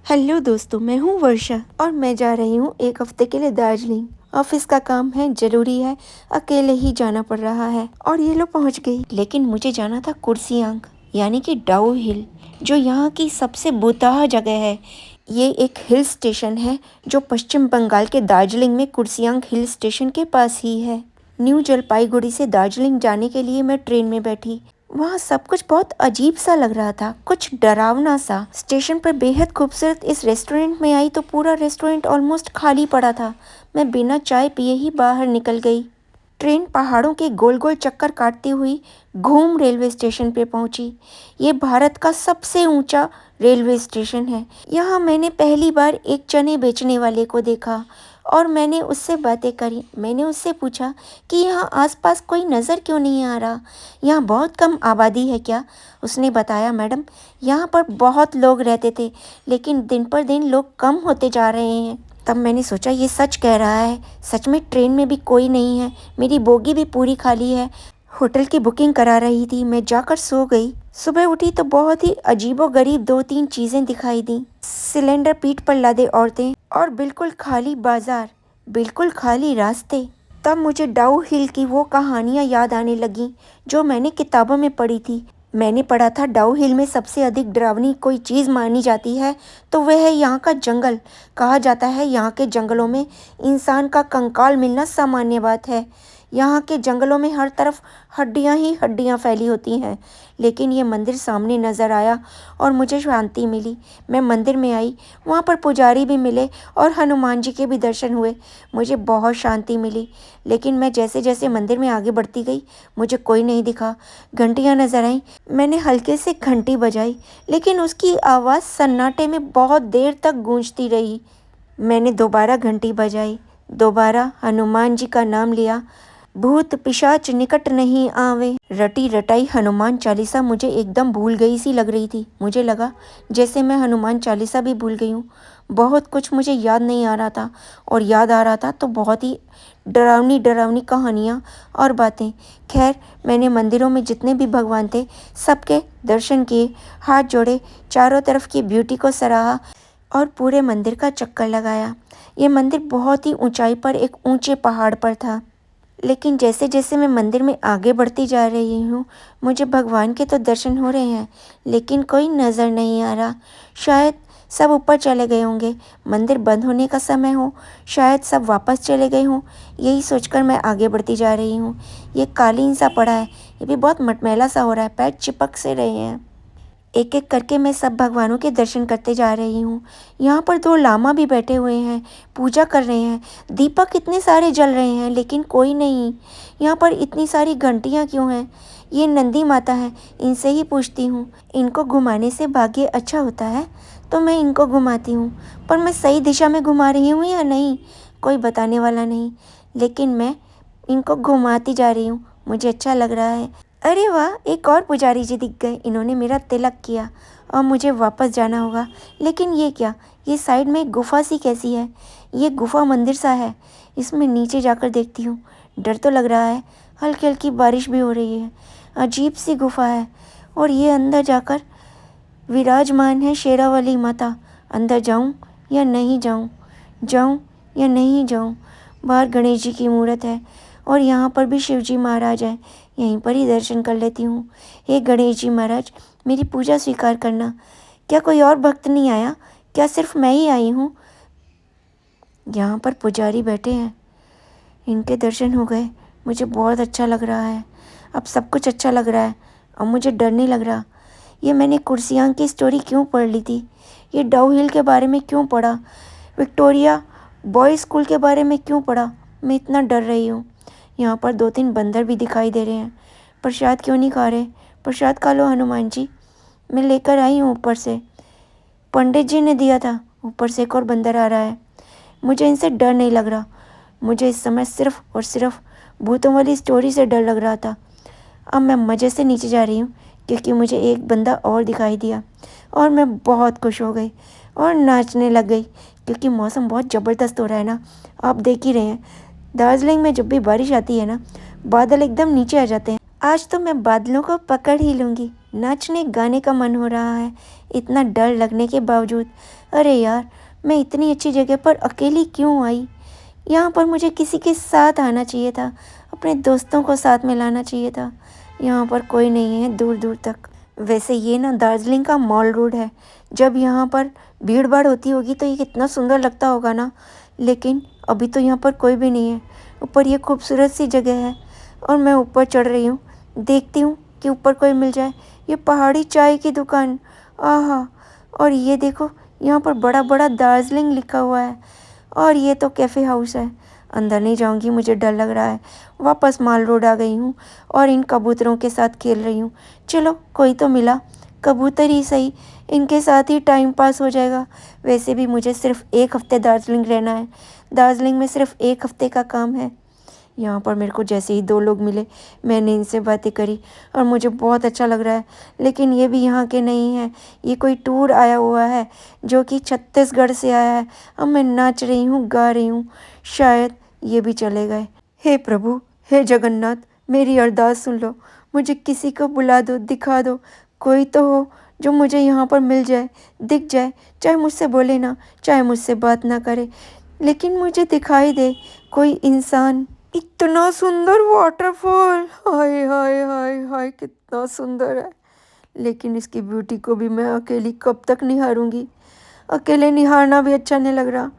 Hello दोस्तों, मैं हूँ वर्षा और मैं जा रही हूँ एक हफ्ते के लिए दार्जिलिंग। ऑफिस का काम है, जरूरी है, अकेले ही जाना पड़ रहा है और ये लो पहुँच गई। लेकिन मुझे जाना था कुर्सियांग यानी कि डाउ हिल, जो यहाँ की सबसे भूतहा जगह है। ये एक हिल स्टेशन है जो पश्चिम बंगाल के दार्जिलिंग में कुर्सियांग हिल स्टेशन के पास ही है। न्यू जलपाईगुड़ी से दार्जिलिंग जाने के लिए मैं ट्रेन में बैठी। वहाँ सब कुछ बहुत अजीब सा लग रहा था, कुछ डरावना सा। स्टेशन पर बेहद खूबसूरत इस रेस्टोरेंट में आई तो पूरा रेस्टोरेंट ऑलमोस्ट खाली पड़ा था। मैं बिना चाय पिए ही बाहर निकल गई। ट्रेन पहाड़ों के गोल गोल चक्कर काटती हुई घूम रेलवे स्टेशन पे पहुंची। ये भारत का सबसे ऊंचा रेलवे स्टेशन है। यहाँ मैंने पहली बार एक चने बेचने वाले को देखा और मैंने उससे बातें करी। मैंने उससे पूछा कि यहाँ आसपास कोई नज़र क्यों नहीं आ रहा, यहाँ बहुत कम आबादी है क्या। उसने बताया, मैडम यहाँ पर बहुत लोग रहते थे लेकिन दिन पर दिन लोग कम होते जा रहे हैं। तब मैंने सोचा ये सच कह रहा है। सच में ट्रेन में भी कोई नहीं है, मेरी बोगी भी पूरी खाली है। होटल की बुकिंग करा रही थी, मैं जाकर सो गई। सुबह उठी तो बहुत ही अजीबोगरीब दो तीन चीजें दिखाई दी। सिलेंडर पीठ पर लादे औरतें और बिल्कुल खाली बाजार, बिल्कुल खाली रास्ते। तब मुझे डाउ हिल की वो कहानियां याद आने लगी जो मैंने किताबों में पढ़ी थी। मैंने पढ़ा था डाउ हिल में सबसे अधिक डरावनी कोई चीज़ मानी जाती है तो वह है यहाँ का जंगल। कहा जाता है यहाँ के जंगलों में इंसान का कंकाल मिलना सामान्य बात है। यहाँ के जंगलों में हर तरफ हड्डियाँ ही हड्डियाँ फैली होती हैं। लेकिन ये मंदिर सामने नज़र आया और मुझे शांति मिली। मैं मंदिर में आई, वहाँ पर पुजारी भी मिले और हनुमान जी के भी दर्शन हुए। मुझे बहुत शांति मिली। लेकिन मैं जैसे जैसे मंदिर में आगे बढ़ती गई मुझे कोई नहीं दिखा। घंटियाँ नजर आईं। मैंने हल्के से घंटी बजाई लेकिन उसकी आवाज़ सन्नाटे में बहुत देर तक गूंजती रही। मैंने दोबारा घंटी बजाई, दोबारा हनुमान जी का नाम लिया। भूत पिशाच निकट नहीं आवे। रटी रटाई हनुमान चालीसा मुझे एकदम भूल गई सी लग रही थी। मुझे लगा जैसे मैं हनुमान चालीसा भी भूल गई हूँ। बहुत कुछ मुझे याद नहीं आ रहा था और याद आ रहा था तो बहुत ही डरावनी डरावनी कहानियाँ और बातें। खैर, मैंने मंदिरों में जितने भी भगवान थे सबके दर्शन किए, हाथ जोड़े, चारों तरफ की ब्यूटी को सराहा और पूरे मंदिर का चक्कर लगाया। ये मंदिर बहुत ही ऊंचाई पर एक ऊंचे पहाड़ पर था। लेकिन जैसे जैसे मैं मंदिर में आगे बढ़ती जा रही हूँ मुझे भगवान के तो दर्शन हो रहे हैं लेकिन कोई नज़र नहीं आ रहा। शायद सब ऊपर चले गए होंगे, मंदिर बंद होने का समय हो, शायद सब वापस चले गए हों। यही सोचकर मैं आगे बढ़ती जा रही हूँ। ये कालीन सा पड़ा है, ये भी बहुत मटमैला सा हो रहा है, पैर चिपक से रहे हैं। एक एक करके मैं सब भगवानों के दर्शन करते जा रही हूँ। यहाँ पर दो लामा भी बैठे हुए हैं, पूजा कर रहे हैं। दीपक इतने सारे जल रहे हैं लेकिन कोई नहीं। यहाँ पर इतनी सारी घंटियाँ क्यों हैं। ये नंदी माता है, इनसे ही पूछती हूँ। इनको घुमाने से भाग्य अच्छा होता है तो मैं इनको घुमाती हूँ, पर मैं सही दिशा में घुमा रही हूँ या नहीं कोई बताने वाला नहीं। लेकिन मैं इनको घुमाती जा रही हूँ, मुझे अच्छा लग रहा है। अरे वाह, एक और पुजारी जी दिख गए। इन्होंने मेरा तिलक किया और मुझे वापस जाना होगा। लेकिन ये क्या, ये साइड में एक गुफा सी कैसी है। ये गुफा मंदिर सा है। इसमें नीचे जाकर देखती हूँ, डर तो लग रहा है। हल्की हल्की बारिश भी हो रही है। अजीब सी गुफा है और ये अंदर जाकर विराजमान है शेरावाली माता। अंदर जाऊँ या नहीं जाऊँ, जाऊँ या नहीं जाऊँ। बाहर गणेश जी की मूर्त है और यहाँ पर भी शिव जी महाराज हैं। यहीं पर ही दर्शन कर लेती हूँ। हे गणेश जी महाराज, मेरी पूजा स्वीकार करना। क्या कोई और भक्त नहीं आया, क्या सिर्फ मैं ही आई हूँ। यहाँ पर पुजारी बैठे हैं, इनके दर्शन हो गए। मुझे बहुत अच्छा लग रहा है, अब सब कुछ अच्छा लग रहा है। अब मुझे डर नहीं लग रहा। ये मैंने कुर्सियांग की स्टोरी क्यों पढ़ ली थी, ये डाउ हिल के बारे में क्यों पढ़ा, विक्टोरिया बॉयज़ स्कूल के बारे में क्यों पढ़ा। मैं इतना डर रही हूँ। यहाँ पर दो तीन बंदर भी दिखाई दे रहे हैं। प्रसाद क्यों नहीं खा रहे, प्रसाद खा लो हनुमान जी, मैं लेकर आई हूँ ऊपर से, पंडित जी ने दिया था। ऊपर से एक और बंदर आ रहा है। मुझे इनसे डर नहीं लग रहा। मुझे इस समय सिर्फ और सिर्फ भूतों वाली स्टोरी से डर लग रहा था। अब मैं मज़े से नीचे जा रही हूँ क्योंकि मुझे एक बंदा और दिखाई दिया और मैं बहुत खुश हो गई और नाचने लग गई क्योंकि मौसम बहुत ज़बरदस्त हो रहा है ना। आप देख ही रहे हैं, दार्जिलिंग में जब भी बारिश आती है ना, बादल एकदम नीचे आ जाते हैं आज तो मैं बादलों को पकड़ ही लूँगी। नाचने गाने का मन हो रहा है, इतना डर लगने के बावजूद। अरे यार, मैं इतनी अच्छी जगह पर अकेली क्यों आई? यहाँ पर मुझे किसी के साथ आना चाहिए था, अपने दोस्तों को साथ में लाना चाहिए था। यहाँ पर कोई नहीं है दूर दूर तक। वैसे ये ना दार्जिलिंग का मॉल रोड है। जब यहाँ पर भीड़ भाड़ होती होगी तो ये कितना सुंदर लगता होगा ना। लेकिन अभी तो यहाँ पर कोई भी नहीं है। ऊपर ये खूबसूरत सी जगह है और मैं ऊपर चढ़ रही हूँ। देखती हूँ कि ऊपर कोई मिल जाए। ये पहाड़ी चाय की दुकान, आहा! और ये देखो, यहाँ पर बड़ा बड़ा दार्जिलिंग लिखा हुआ है। और ये तो कैफ़े हाउस है। अंदर नहीं जाऊंगी, मुझे डर लग रहा है। वापस माल रोड आ गई हूँ और इन कबूतरों के साथ खेल रही हूँ। चलो, कोई तो मिला, कबूतर ही सही, इनके साथ ही टाइम पास हो जाएगा। वैसे भी मुझे सिर्फ 1 हफ्ते दार्जिलिंग रहना है। दार्जिलिंग में सिर्फ 1 हफ्ते का काम है। यहाँ पर मेरे को जैसे ही 2 लोग मिले, मैंने इनसे बातें करी और मुझे बहुत अच्छा लग रहा है। लेकिन ये भी यहाँ के नहीं हैं। ये कोई टूर आया हुआ है जो कि छत्तीसगढ़ से आया है। अब मैं नाच रही हूँ, गा रही हूँ, शायद ये भी चले गए। हे प्रभु, हे जगन्नाथ, मेरी अरदास सुन लो। मुझे किसी को बुला दो, दिखा दो। कोई तो हो जो मुझे यहाँ पर मिल जाए, दिख जाए। चाहे मुझसे बोले ना, चाहे मुझसे बात ना करे, लेकिन मुझे दिखाई दे कोई इंसान। इतना सुंदर वाटरफॉल, हाय हाय हाय हाय, कितना सुंदर है। लेकिन इसकी ब्यूटी को भी मैं अकेली कब तक निहारूंगी? अकेले निहारना भी अच्छा नहीं लग रहा।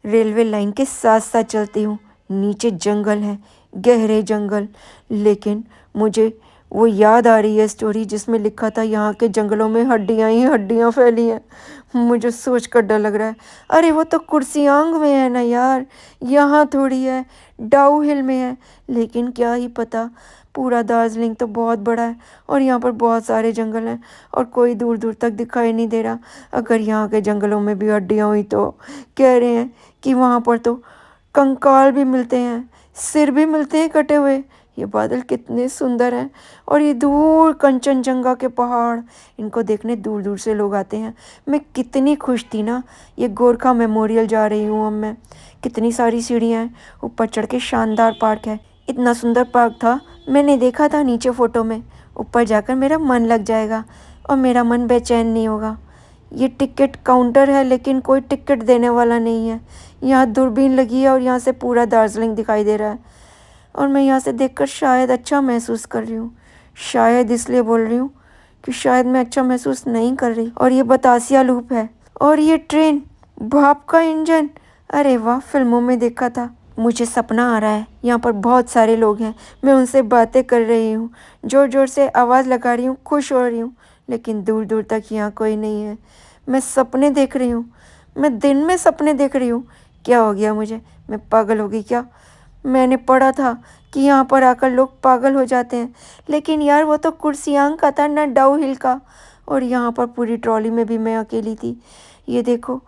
रेलवे लाइन के साथ साथ चलती हूँ। नीचे जंगल है, गहरे जंगल। लेकिन मुझे वो याद आ रही है स्टोरी जिसमें लिखा था यहाँ के जंगलों में हड्डियाँ ही हड्डियाँ फैली हैं। मुझे सोच कर डर लग रहा है। अरे वो तो कुर्सियांग में है ना यार, यहाँ थोड़ी है, डाउ हिल में है। लेकिन क्या ही पता, पूरा दार्जिलिंग तो बहुत बड़ा है और यहाँ पर बहुत सारे जंगल हैं और कोई दूर दूर तक दिखाई नहीं दे रहा। अगर यहाँ के जंगलों में भी हड्डियाँ हुई तो कह रहे हैं कि वहाँ पर तो कंकाल भी मिलते हैं, सिर भी मिलते हैं कटे हुए। ये बादल कितने सुंदर हैं और ये दूर कंचनजंगा के पहाड़, इनको देखने दूर दूर से लोग आते हैं। मैं कितनी खुश थी ना। ये गोरखा मेमोरियल जा रही हूँ अब मैं। कितनी सारी सीढ़ियाँ हैं, ऊपर चढ़ के शानदार पार्क है। इतना सुंदर पार्क था, मैंने देखा था नीचे फ़ोटो में। ऊपर जाकर मेरा मन लग जाएगा और मेरा मन बेचैन नहीं होगा। ये टिकट काउंटर है लेकिन कोई टिकट देने वाला नहीं है। यहाँ दूरबीन लगी है और यहाँ से पूरा दार्जिलिंग दिखाई दे रहा है और मैं यहाँ से देखकर शायद अच्छा महसूस कर रही हूँ। शायद इसलिए बोल रही हूँ कि शायद मैं अच्छा महसूस नहीं कर रही। और ये बतासिया लूप है और ये ट्रेन, भाप का इंजन, अरे वाह, फिल्मों में देखा था। मुझे सपना आ रहा है, यहाँ पर बहुत सारे लोग हैं, मैं उनसे बातें कर रही हूँ, ज़ोर ज़ोर से आवाज़ लगा रही हूँ, खुश हो रही हूँ। लेकिन दूर दूर तक यहाँ कोई नहीं है। मैं सपने देख रही हूँ, मैं दिन में सपने देख रही हूँ। क्या हो गया मुझे? मैं पागल हो गई क्या? मैंने पढ़ा था कि यहाँ पर आकर लोग पागल हो जाते हैं। लेकिन यार वो तो कुर्सियांग का था ना, डाउ हिल का। और यहाँ पर पूरी ट्रॉली में भी मैं अकेली थी। ये देखो,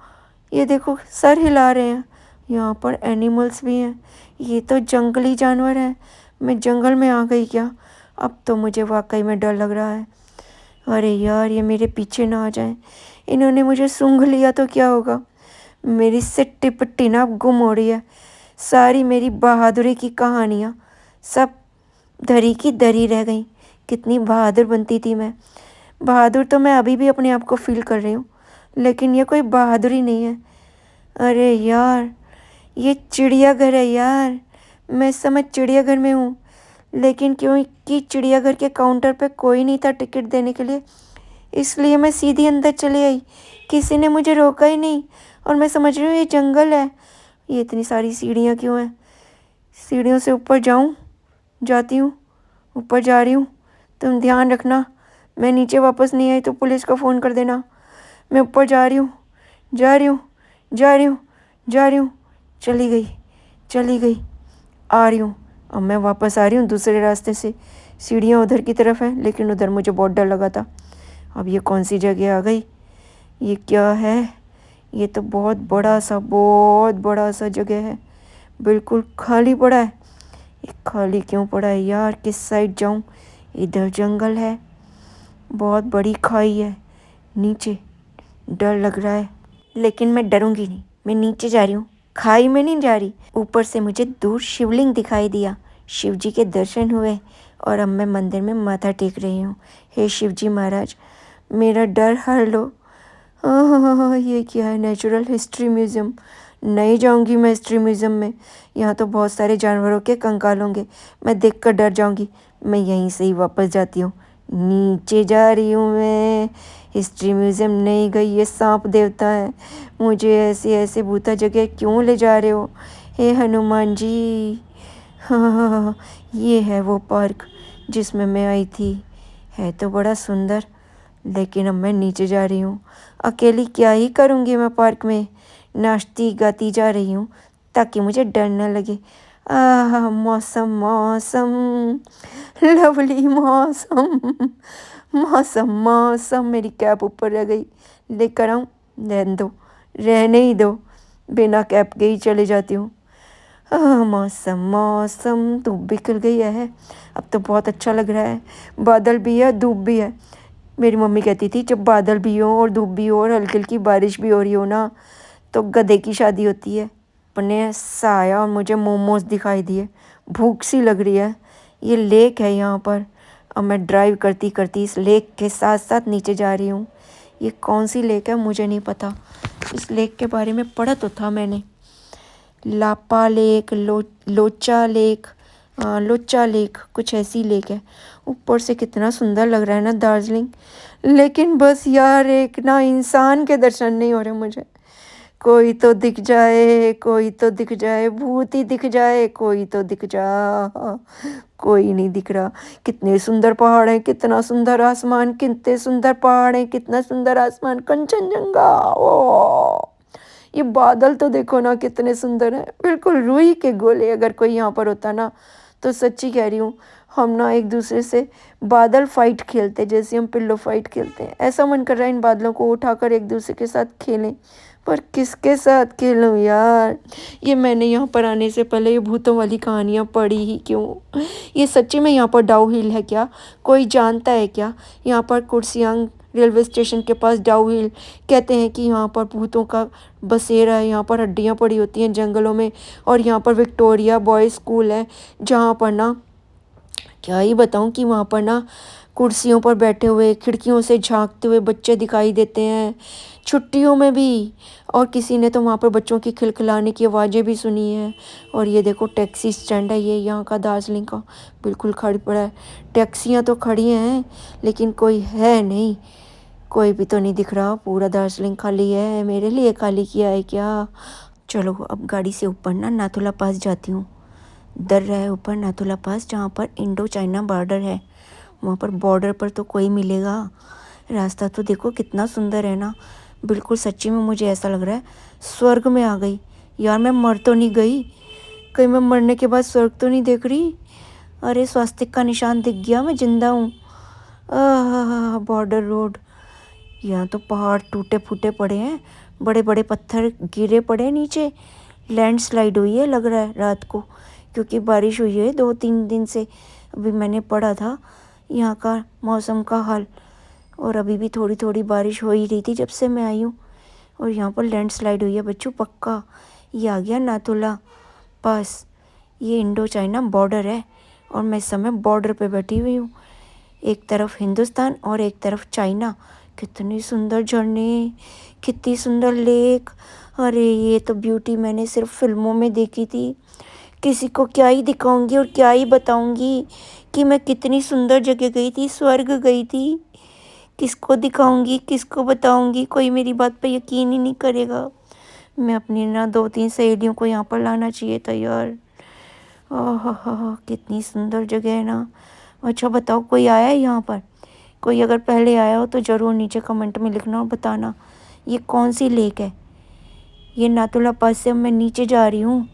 ये देखो, सर हिला रहे हैं। यहाँ पर एनिमल्स भी हैं। ये तो जंगली जानवर हैं। मैं जंगल में आ गई क्या? अब तो मुझे वाकई में डर लग रहा है। अरे यार, ये मेरे पीछे ना आ जाएं। इन्होंने मुझे सूंघ लिया तो क्या होगा? मेरी सिट्टी पिट्टी ना अब गुम हो रही है। सारी मेरी बहादुरी की कहानियाँ सब धरी की धरी रह गई। कितनी बहादुर बनती थी मैं। बहादुर तो मैं अभी भी अपने आप को फील कर रही हूँ, लेकिन ये कोई बहादुरी नहीं है। अरे यार, ये चिड़ियाघर है यार। मैं इस समय चिड़ियाघर में हूँ, लेकिन क्योंकि चिड़ियाघर के काउंटर पे कोई नहीं था टिकट देने के लिए, इसलिए मैं सीधी अंदर चली आई। किसी ने मुझे रोका ही नहीं और मैं समझ रही हूँ ये जंगल है। ये इतनी सारी सीढ़ियाँ क्यों हैं? सीढ़ियों से ऊपर जाऊँ? जाती हूँ, ऊपर जा रही हूँ। तुम ध्यान रखना, मैं नीचे वापस नहीं आई तो पुलिस को फ़ोन कर देना। मैं ऊपर जा रही हूँ, जा रही हूँ, जा रही हूँ, जा रही हूँ। चली गई, चली गई, आ रही हूँ। अब मैं वापस आ रही हूँ दूसरे रास्ते से। सीढ़ियाँ उधर की तरफ है, लेकिन उधर मुझे बहुत डर लगा था। अब ये कौन सी जगह आ गई? ये क्या है? ये तो बहुत बड़ा सा जगह है। बिल्कुल खाली पड़ा है। ये खाली क्यों पड़ा है यार? किस साइड जाऊँ? इधर जंगल है, बहुत बड़ी खाई है नीचे। डर लग रहा है, लेकिन मैं डरूंगी नहीं। मैं नीचे जा रही हूँ, खाई में नहीं जा रही। ऊपर से मुझे दूर शिवलिंग दिखाई दिया। शिव जी के दर्शन हुए और अब मैं मंदिर में माथा टेक रही हूँ। हे शिव जी महाराज, मेरा डर हर लो। ये क्या है? Natural history museum. नहीं जाऊंगी मैं हिस्ट्री म्यूज़ियम में। यहाँ तो बहुत सारे जानवरों के कंकाल होंगे, मैं देखकर डर जाऊंगी। मैं यहीं से ही वापस जाती हूँ। नीचे जा रही हूँ मैं। हिस्ट्री म्यूज़ियम नहीं गई, ये सांप देवता है। मुझे ऐसे ऐसे भूता जगह क्यों ले जा रहे हो हे हनुमान जी? हाँ, ये है वो पार्क जिसमें मैं आई थी। है तो बड़ा सुंदर, लेकिन अब मैं नीचे जा रही हूँ। अकेली क्या ही करूँगी मैं पार्क में? नाचती गाती जा रही हूँ ताकि मुझे डर न लगे। आह, मौसम मौसम, लवली मौसम, मौसम मौसम। मेरी कैप ऊपर रह गई, लेकर आऊँ? रहने दो, रहने ही दो। बिना कैप के ही चले जाती हूँ। मौसम मौसम, धूप भी खिल गई है। अब तो बहुत अच्छा लग रहा है। बादल भी है, धूप भी है। मेरी मम्मी कहती थी जब बादल भी हो और धूप भी हो और हल्की हल्की बारिश भी हो रही हो ना, तो गधे की शादी होती है। अपने साया और मुझे मोमोज दिखाई दिए। भूख सी लग रही है। ये लेक है यहाँ पर। अब मैं ड्राइव करती करती इस लेक के साथ साथ नीचे जा रही हूँ। ये कौन सी लेक है मुझे नहीं पता। इस लेक के बारे में पढ़ा तो था मैंने। लापा लेक, लोचा लेक, लोचा लेक, कुछ ऐसी लेक है। ऊपर से कितना सुंदर लग रहा है ना दार्जिलिंग। लेकिन बस यार एक ना इंसान के दर्शन नहीं हो रहे मुझे। कोई तो दिख जाए, कोई तो दिख जाए, भूत ही दिख जाए, कोई तो दिख जा। कोई नहीं दिख रहा। कितने सुंदर पहाड़ हैं, कितना सुंदर आसमान, कितने सुंदर पहाड़ हैं, कितना सुंदर आसमान, कंचनजंगा। ओ, ये बादल तो देखो ना कितने सुंदर हैं, बिल्कुल रुई के गोले। अगर कोई यहाँ पर होता ना, तो सच्ची कह रही हूँ, हम ना एक दूसरे से बादल फाइट खेलते जैसे हम पिल्लो फाइट खेलते हैं। ऐसा मन कर रहा है इन बादलों को उठाकर एक दूसरे के साथ खेलें, पर किसके साथ खेलूं यार? ये मैंने यहाँ पर आने से पहले ये भूतों वाली कहानियाँ पढ़ी ही क्यों? ये सच्ची में यहाँ पर डाउ हिल है क्या? कोई जानता है क्या? यहाँ पर कुर्सियांग रेलवे स्टेशन के पास डाउ हिल कहते हैं कि यहाँ पर भूतों का बसेरा है। यहाँ पर हड्डियाँ पड़ी होती हैं जंगलों में। और यहाँ पर विक्टोरिया बॉयज़ स्कूल है, जहाँ पर ना क्या ही बताऊँ कि वहाँ पर ना कुर्सियों पर बैठे हुए खिड़कियों से झांकते हुए बच्चे दिखाई देते हैं छुट्टियों में भी। और किसी ने तो वहाँ पर बच्चों की खिलखिलाने की आवाज़ें भी सुनी हैं। और ये देखो टैक्सी स्टैंड है ये यहाँ का दार्जिलिंग का, बिल्कुल खड़ी पड़ा है। टैक्सियाँ तो खड़ी हैं लेकिन कोई है नहीं, कोई भी तो नहीं दिख रहा। पूरा दार्जिलिंग खाली है। मेरे लिए खाली किया है क्या? चलो अब गाड़ी से ऊपर ना नाथुला पास जाती हूँ। दर्रा है ऊपर नाथुला पास, जहाँ पर इंडो चाइना बॉर्डर है। वहाँ पर बॉर्डर पर तो कोई मिलेगा। रास्ता तो देखो कितना सुंदर है ना, बिल्कुल सच्ची में मुझे ऐसा लग रहा है स्वर्ग में आ गई। यार मैं मर तो नहीं गई? कहीं मैं मरने के बाद स्वर्ग तो नहीं देख रही? अरे स्वास्तिक का निशान दिख गया, मैं जिंदा हूँ। Border road. यहाँ तो पहाड़ टूटे फूटे पड़े हैं, बड़े बड़े पत्थर गिरे पड़े हैं नीचे। लैंडस्लाइड हुई है लग रहा है रात को, क्योंकि बारिश हुई है 2-3 दिन से। अभी मैंने पढ़ा था यहाँ का मौसम का हाल, और अभी भी थोड़ी थोड़ी बारिश हो ही रही थी जब से मैं आई हूँ। और यहाँ पर लैंडस्लाइड हुई है बच्चों पक्का। ये आ गया नाथुला पास। ये इंडो चाइना बॉर्डर है और मैं इस समय बॉर्डर पे बैठी हुई हूँ। एक तरफ हिंदुस्तान और एक तरफ चाइना। कितनी सुंदर झरने, कितनी सुंदर लेक। अरे ये तो ब्यूटी मैंने सिर्फ फिल्मों में देखी थी। किसी को क्या ही दिखाऊंगी और क्या ही बताऊंगी कि मैं कितनी सुंदर जगह गई थी, स्वर्ग गई थी। किसको दिखाऊंगी, किसको बताऊंगी? कोई मेरी बात पे यकीन ही नहीं करेगा। मैं अपनी ना 2-3 सहेलियों को यहाँ पर लाना चाहिए था यार। आहा, कितनी सुंदर जगह है ना। अच्छा बताओ, कोई आया है यहाँ पर? कोई अगर पहले आया हो तो ज़रूर नीचे कमेंट में लिखना और बताना ये कौन सी लेक है। ये नाथुला पास से मैं नीचे जा रही हूँ।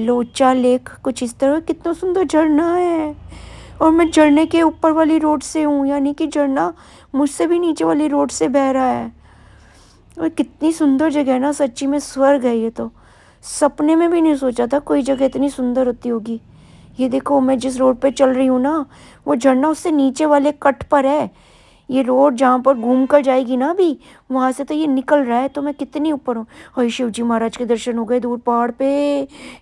लोचा लेक कुछ इस तरह। कितना सुंदर झरना है, और मैं झरने के ऊपर वाली रोड से हूँ, यानी कि झरना मुझसे भी नीचे वाली रोड से बह रहा है। और कितनी सुंदर जगह है ना, सच्ची में स्वर्ग है ये तो। सपने में भी नहीं सोचा था कोई जगह इतनी सुंदर होती होगी। ये देखो मैं जिस रोड पे चल रही हूँ ना, वो झरना उससे नीचे वाले कट पर है। ये रोड जहाँ पर घूम कर जाएगी ना अभी, वहां से तो ये निकल रहा है, तो मैं कितनी ऊपर हूँ। हे शिव जी महाराज के दर्शन हो गए दूर पहाड़ पे।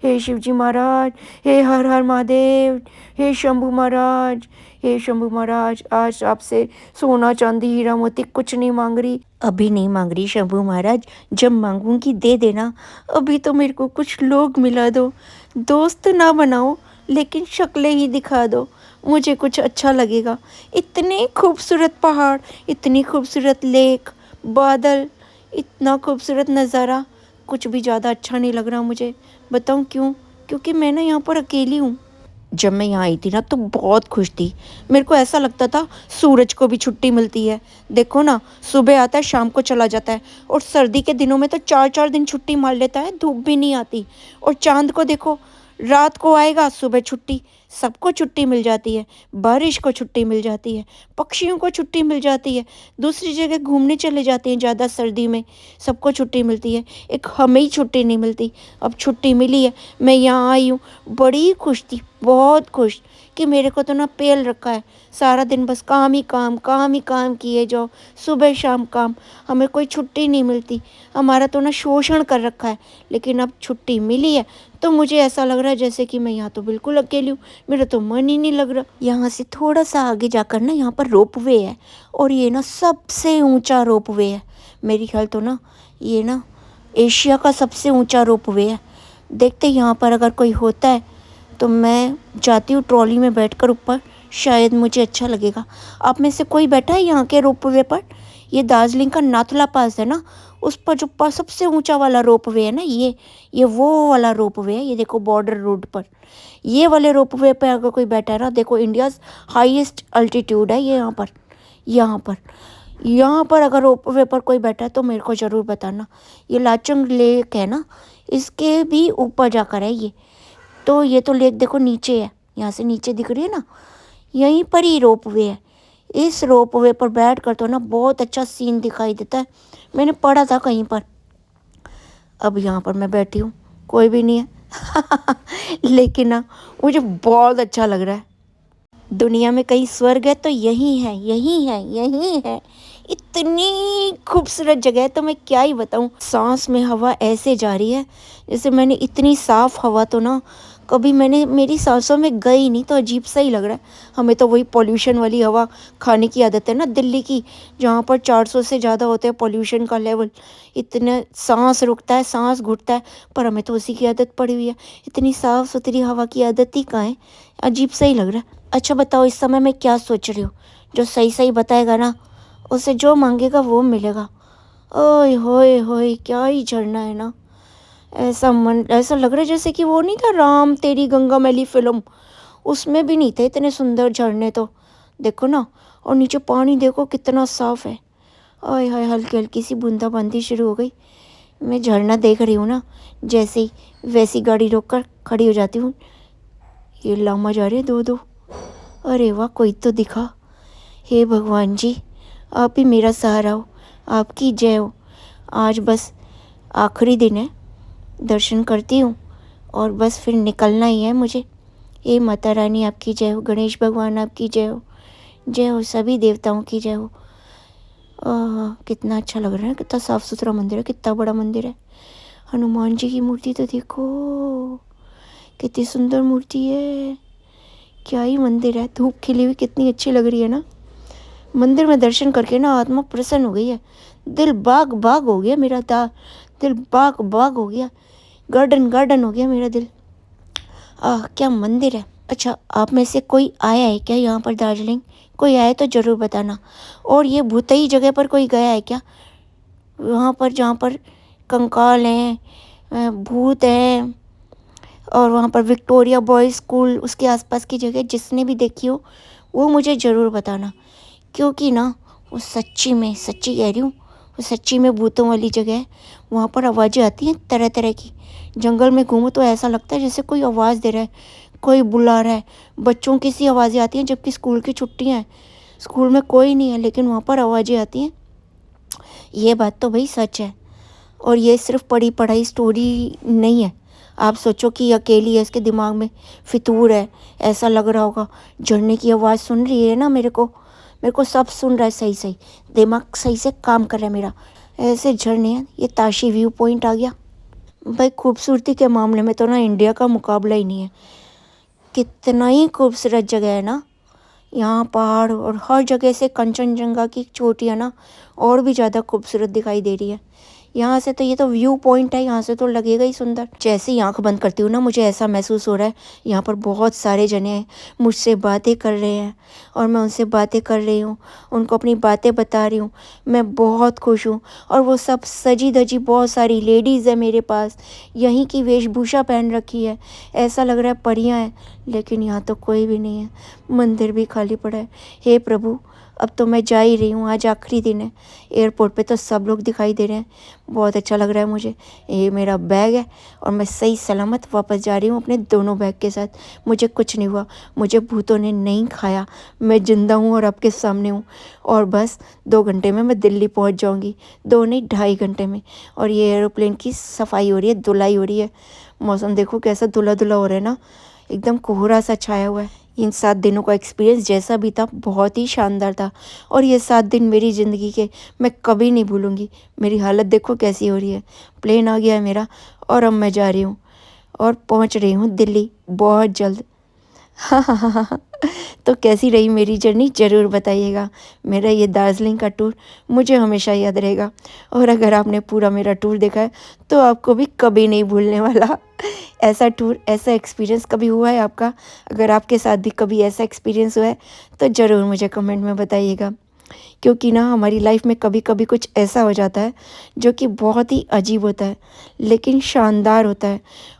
हे शिव जी महाराज, हे हर हर महादेव, हे शंभू महाराज, हे शंभू महाराज, आज आपसे सोना चांदी हीरा मोती कुछ नहीं मांग रही, अभी नहीं मांग रही शंभू महाराज, जब मांगूंगी दे देना। अभी तो मेरे को कुछ लोग मिला दो, दोस्त ना बनाओ लेकिन शक्लें ही दिखा दो, मुझे कुछ अच्छा लगेगा। इतने खूबसूरत पहाड़, इतनी खूबसूरत लेक, बादल, इतना खूबसूरत नज़ारा, कुछ भी ज़्यादा अच्छा नहीं लग रहा मुझे। बताऊँ क्यों? क्योंकि मैं ना यहाँ पर अकेली हूँ। जब मैं यहाँ आई थी ना तो बहुत खुश थी। मेरे को ऐसा लगता था सूरज को भी छुट्टी मिलती है। देखो ना, सुबह आता है शाम को चला जाता है, और सर्दी के दिनों में तो 4-4 दिन छुट्टी मार लेता है, धूप भी नहीं आती। और चाँद को देखो, रात को आएगा सुबह छुट्टी, सबको छुट्टी मिल जाती है। बारिश को छुट्टी मिल जाती है, पक्षियों को छुट्टी मिल जाती है, दूसरी जगह घूमने चले जाते हैं ज़्यादा सर्दी में, सबको छुट्टी मिलती है। एक हमें ही छुट्टी नहीं मिलती। अब छुट्टी मिली है, मैं यहाँ आई हूँ, बड़ी खुश थी, बहुत खुश, कि मेरे को तो ना पेल रखा है। सारा दिन बस काम ही काम, काम ही काम किए जाओ, सुबह शाम काम, हमें कोई छुट्टी नहीं मिलती। हमारा तो ना शोषण कर रखा है। लेकिन अब छुट्टी मिली है तो मुझे ऐसा लग रहा है जैसे कि मैं यहाँ तो बिल्कुल अकेली हूँ, मेरा तो मन ही नहीं लग रहा। यहाँ से थोड़ा सा आगे जाकर ना यहाँ पर रोपवे है, और ये ना सबसे ऊंचा रोपवे है। मेरी ख्याल तो ना ये ना एशिया का सबसे ऊंचा रोपवे है। देखते यहाँ पर अगर कोई होता है तो मैं जाती हूँ ट्रॉली में बैठकर ऊपर, शायद मुझे अच्छा लगेगा। आप में से कोई बैठा है यहाँ के रोपवे पर? ये दार्जिलिंग का नाथुला पास है ना, उस पर जो सबसे ऊंचा वाला रोपवे है ना, ये वो वाला रोपवे है। ये देखो बॉर्डर रोड पर, ये वाले रोपवे पे अगर कोई बैठा है ना, देखो इंडियाज़ हाईएस्ट अल्टीट्यूड है ये यहाँ पर अगर रोपवे पर कोई बैठा है तो मेरे को ज़रूर बताना। ये लाचुंग लेक है ना, इसके भी ऊपर जाकर है ये। तो ये तो लेक देखो नीचे है, यहाँ से नीचे दिख रही है ना, यहीं पर ही रोपवे है। इस रोपवे पर बैठ कर तो ना बहुत अच्छा सीन दिखाई देता है, मैंने पढ़ा था कहीं पर। अब यहाँ पर मैं बैठी हूँ, कोई भी नहीं है लेकिन ना मुझे बहुत अच्छा लग रहा है। दुनिया में कहीं स्वर्ग है तो यही है, यही है, यही है। इतनी खूबसूरत जगह है तो मैं क्या ही बताऊँ। सांस में हवा ऐसे जा रही है जैसे मैंने इतनी साफ हवा तो ना कभी मैंने मेरी सांसों में गई नहीं, तो अजीब सा ही लग रहा है। हमें तो वही पॉल्यूशन वाली हवा खाने की आदत है ना दिल्ली की, जहाँ पर 400 से ज़्यादा होते हैं पॉल्यूशन का लेवल, इतने सांस रुकता है, सांस घुटता है, पर हमें तो उसी की आदत पड़ी हुई है। इतनी साफ़ सुथरी हवा की आदत ही कहाँ है, अजीब सा ही लग रहा है। अच्छा बताओ इस समय मैं क्या सोच रही हूँ? जो सही सही बताएगा ना, उसे जो मांगेगा वो मिलेगा। ओए होए होए, क्या ही झरना है ना। ऐसा लग रहा है जैसे कि वो नहीं था राम तेरी गंगा मैली फिल्म, उसमें भी नहीं थे इतने सुंदर झरने तो। देखो ना, और नीचे पानी देखो कितना साफ है। ओए हाय, हल्की हल्की सी बूंदाबांदी शुरू हो गई। मैं झरना देख रही हूँ ना, जैसे ही वैसी गाड़ी रोककर खड़ी हो जाती हूँ। ये लामा जा रहे दो दो, अरे वाह, कोई तो दिखा। हे भगवान जी, आप ही मेरा सहारा हो, आपकी जय हो। आज बस आखिरी दिन है, दर्शन करती हूँ और बस फिर निकलना ही है मुझे। हे माता रानी आपकी जय हो, गणेश भगवान आपकी जय हो, सभी देवताओं की जय हो। कितना अच्छा लग रहा है, कितना साफ़ सुथरा मंदिर है, कितना बड़ा मंदिर है। हनुमान जी की मूर्ति तो देखो, कितनी सुंदर मूर्ति है, क्या ही मंदिर है। धूप खिली हुई कितनी अच्छी लग रही है ना। मंदिर में दर्शन करके ना आत्मा प्रसन्न हो गई है, दिल बाग बाग हो गया मेरा, दिल बाग बाग हो गया, गार्डन गार्डन हो गया मेरा दिल। क्या मंदिर है। अच्छा, आप में से कोई आया है क्या यहाँ पर दार्जिलिंग? कोई आए तो ज़रूर बताना। और ये भूतई जगह पर कोई गया है क्या? वहाँ पर जहाँ पर कंकाल हैं, भूत हैं, और वहाँ पर विक्टोरिया बॉयज़ स्कूल, उसके आसपास की जगह जिसने भी देखी हो वो मुझे ज़रूर बताना। क्योंकि ना वो सच्ची कह रही हूँ, वो सच्ची में भूतों वाली जगह है। वहाँ पर आवाज़ें आती हैं तरह तरह की। जंगल में घूमो तो ऐसा लगता है जैसे कोई आवाज़ दे रहा है, कोई बुला रहा है। बच्चों की सी आवाज़ें आती हैं, जबकि स्कूल की छुट्टियाँ हैं, स्कूल में कोई नहीं है, लेकिन वहाँ पर आवाज़ें आती हैं। ये बात तो भाई सच है, और ये सिर्फ पढ़ी पढ़ाई स्टोरी नहीं है। आप सोचो कि अकेली है, इसके दिमाग में फितूर है, ऐसा लग रहा होगा। झरने की आवाज़ सुन रही है ना मेरे को, मेरे को सब सुन रहा है सही सही, दिमाग सही से काम कर रहा है मेरा। ऐसे झरने हैं, ये ताशी व्यू पॉइंट आ गया। भाई खूबसूरती के मामले में तो ना इंडिया का मुकाबला ही नहीं है। कितना ही खूबसूरत जगह है ना, यहाँ पहाड़ और हर जगह से कंचनजंगा की चोटियाँ ना और भी ज़्यादा खूबसूरत दिखाई दे रही है। यहाँ से तो ये तो व्यू पॉइंट है, यहाँ से तो लगेगा ही सुंदर। जैसे ही आंख बंद करती हूँ ना, मुझे ऐसा महसूस हो रहा है यहाँ पर बहुत सारे जने हैं, मुझसे बातें कर रहे हैं और मैं उनसे बातें कर रही हूँ, उनको अपनी बातें बता रही हूँ। मैं बहुत खुश हूँ और वो सब सजी धजी, बहुत सारी लेडीज़ है मेरे पास, यहीं की वेशभूषा पहन रखी है, ऐसा लग रहा है परियां हैं। लेकिन यहाँ तो कोई भी नहीं है, मंदिर भी खाली पड़ा है। हे प्रभु, अब तो मैं जा ही रही हूँ, आज आखिरी दिन है। एयरपोर्ट पे तो सब लोग दिखाई दे रहे हैं, बहुत अच्छा लग रहा है मुझे। ये मेरा बैग है और मैं सही सलामत वापस जा रही हूँ अपने दोनों बैग के साथ। मुझे कुछ नहीं हुआ, मुझे भूतों ने नहीं खाया, मैं जिंदा हूँ और आपके सामने हूँ। और बस 2 घंटे में मैं दिल्ली पहुँच जाऊँगी, 2 नहीं 2.5 घंटे में। और ये एरोप्लेन की सफाई हो रही है, धुलाई हो रही है। मौसम देखो कैसा धुला धुला हो रहा है ना, एकदम कोहरा सा छाया हुआ है। इन 7 दिनों का एक्सपीरियंस जैसा भी था बहुत ही शानदार था और ये 7 दिन मेरी ज़िंदगी के मैं कभी नहीं भूलूंगी। मेरी हालत देखो कैसी हो रही है। प्लेन आ गया है मेरा और अब मैं जा रही हूँ और पहुँच रही हूँ दिल्ली बहुत जल्द। हाँ हाँ हाँ हाँ हाँ। तो कैसी रही मेरी जर्नी ज़रूर बताइएगा। मेरा ये दार्जिलिंग का टूर मुझे हमेशा याद रहेगा और अगर आपने पूरा मेरा टूर देखा है तो आपको भी कभी नहीं भूलने वाला। ऐसा टूर, ऐसा एक्सपीरियंस कभी हुआ है आपका? अगर आपके साथ भी कभी ऐसा एक्सपीरियंस हुआ है तो ज़रूर मुझे कमेंट में बताइएगा। क्योंकि ना हमारी लाइफ में कभी कभी कुछ ऐसा हो जाता है जो कि बहुत ही अजीब होता है लेकिन शानदार होता है,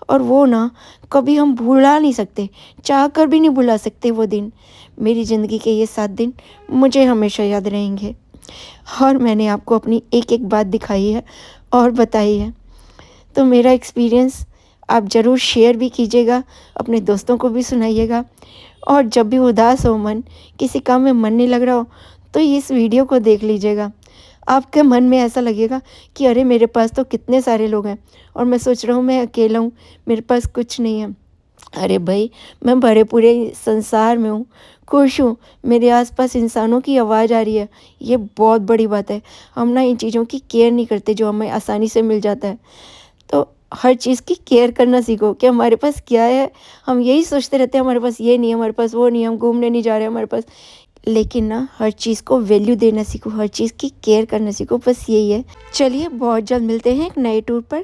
और वो ना कभी हम भुला नहीं सकते, चाह कर भी नहीं भुला सकते वो दिन। मेरी ज़िंदगी के ये 7 दिन मुझे हमेशा याद रहेंगे और मैंने आपको अपनी एक एक बात दिखाई है और बताई है। तो मेरा एक्सपीरियंस आप ज़रूर शेयर भी कीजिएगा, अपने दोस्तों को भी सुनाइएगा। और जब भी उदास हो मन, किसी काम में मन नहीं लग रहा हो, तो इस वीडियो को देख लीजिएगा। आपके मन में ऐसा लगेगा कि अरे मेरे पास तो कितने सारे लोग हैं और मैं सोच रहा हूँ मैं अकेला हूँ, मेरे पास कुछ नहीं है। अरे भाई, मैं भरे पूरे संसार में हूँ, खुश हूँ, मेरे आसपास इंसानों की आवाज़ आ रही है, ये बहुत बड़ी बात है। हम ना इन चीज़ों की केयर नहीं करते जो हमें आसानी से मिल जाता है। तो हर चीज़ की केयर करना सीखो कि हमारे पास क्या है। हम यही सोचते रहते हैं हमारे पास ये नहीं है, हमारे पास वो नहीं है, हम घूमने नहीं जा रहे हमारे पास। लेकिन ना हर चीज़ को वैल्यू देना सीखो, हर चीज़ की केयर करना सीखो, बस यही है। चलिए बहुत जल्द मिलते हैं एक नए टूर पर।